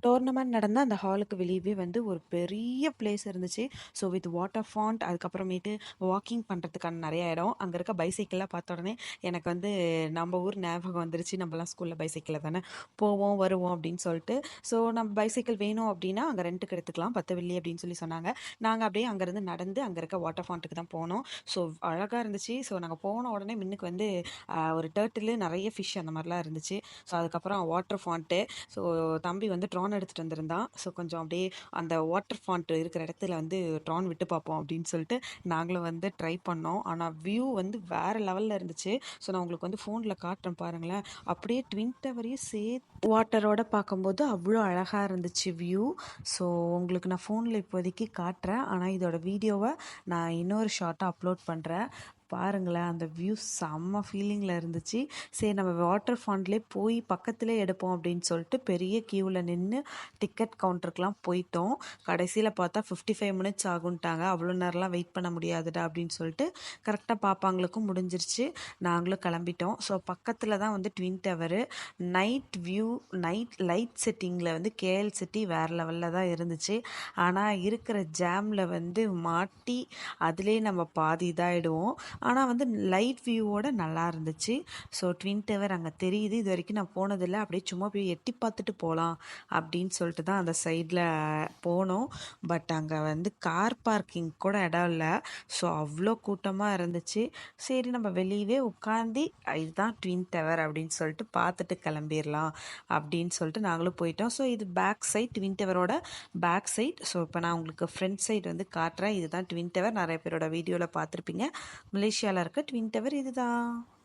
Tournament நடந்த அந்த ஹாலுக்கு வெளியவே வந்து ஒரு பெரிய பிளேஸ் இருந்துச்சு. ஸோ வித் வாட்டர் ஃபாண்ட், அதுக்கப்புறமேட்டு வாக்கிங் பண்ணுறதுக்கான நிறைய இடம். அங்கே இருக்க பைசைக்கிள்லாம் பார்த்த உடனே எனக்கு வந்து நம்ம ஊர் ஞாபகம் வந்துருச்சு. நம்மலாம் ஸ்கூலில் பைசைக்கிளில் தானே போவோம் வருவோம் அப்படின்னு சொல்லிட்டு. ஸோ நம்ம பைசைக்கிள் வேணும் அப்படின்னா அங்கே ரெண்ட்டுக்கு எடுத்துக்கலாம், 10 வெள்ளி அப்படின்னு சொல்லி சொன்னாங்க. நாங்கள் அப்படியே அங்கேருந்து நடந்து அங்கே இருக்க வாட்டர் ஃபாண்ட்டுக்கு தான் போனோம். ஸோ அழகாக இருந்துச்சு. ஸோ நாங்கள் போன உடனே முன்னுக்கு வந்து ஒரு டர்ட்டில், நிறைய ஃபிஷ் அந்த மாதிரிலாம் இருந்துச்சு. ஸோ அதுக்கப்புறம் வாட்டர் ஃபாண்ட்டு. ஸோ தம்பி வந்து ட்ரான் எடுத்துகிட்டு வந்திருந்தான். ஸோ கொஞ்சம் அப்படியே அந்த வாட்டர் ஃபாண்ட் இருக்கிற இடத்துல வந்து ட்ரான் விட்டு பார்ப்போம் அப்படின்னு சொல்லிட்டு நாங்களும் வந்து ட்ரை பண்ணோம். ஆனால் வியூ வந்து வேறு லெவலில் இருந்துச்சு. ஸோ நான் உங்களுக்கு வந்து ஃபோனில் காட்டுறேன் பாருங்களேன். அப்படியே ட்வின் டவரையும் சேர்த்து வாட்டரோட பார்க்கும்போது அவ்வளோ அழகாக இருந்துச்சு வியூ. ஸோ உங்களுக்கு நான் ஃபோனில் இப்போதைக்கு காட்டுறேன். ஆனால் இதோட வீடியோவை நான் இன்னொரு ஷார்ட்டாக அப்லோட் பண்ணுறேன். பாருங்களேன், அந்த வியூ செம்ம ஃபீலிங்கில் இருந்துச்சு. சரி நம்ம வாட்டர் ஃபாண்ட்லேயே போய் பக்கத்துலேயே எடுப்போம் அப்படின்னு சொல்லிட்டு பெரிய க்யூவில் நின்று டிக்கெட் கவுண்டருக்குலாம் போயிட்டோம். கடைசியில் பார்த்தா 55 மினிட்ஸ் ஆகுன்ட்டாங்க. அவ்வளோ நேரம்லாம் வெயிட் பண்ண முடியாதுடா அப்படின்னு சொல்லிட்டு கரெக்டாக பாப்பாங்களுக்கும் முடிஞ்சிருச்சு. நாங்களும் கிளம்பிட்டோம். ஸோ பக்கத்தில் தான் வந்து twin tower. Night view, night light செட்டிங்கில் வந்து கேஎல் சிட்டி வேறு லெவலில் தான் இருந்துச்சு. ஆனால் இருக்கிற ஜாமில் வந்து மாட்டி அதிலே நம்ம பாதி இதாகிடுவோம். ஆனால் வந்து லைட் வியூவோட நல்லா இருந்துச்சு. ஸோ ட்வின் டவர் அங்கே தெரியுது. இது வரைக்கும் நான் போனதில்லை. அப்படியே சும்மா போய் எட்டி பார்த்துட்டு போகலாம் அப்படின்னு சொல்லிட்டு தான் அந்த சைடில் போனோம். பட் அங்கே வந்து கார் பார்க்கிங் கூட இடம் இல்லை. ஸோ அவ்வளோ கூட்டமாக இருந்துச்சு. சரி நம்ம வெளியவே உட்காந்து இதுதான் ட்வின் டவர் அப்படின்னு சொல்லிட்டு பார்த்துட்டு கிளம்பிடலாம் அப்படின்னு சொல்லிட்டு நாங்களும் போயிட்டோம். ஸோ இது பேக் சைட், ட்வின் டவரோட பேக் சைட். ஸோ இப்போ நான் உங்களுக்கு ஃப்ரண்ட் சைட் வந்து காட்டுறேன். இதுதான் ட்வின் டவர். நிறைய பேரோட வீடியோவில் பார்த்துருப்பீங்க. மலேசியாவில் இருக்க ட்வின் டவர் இதுதான்.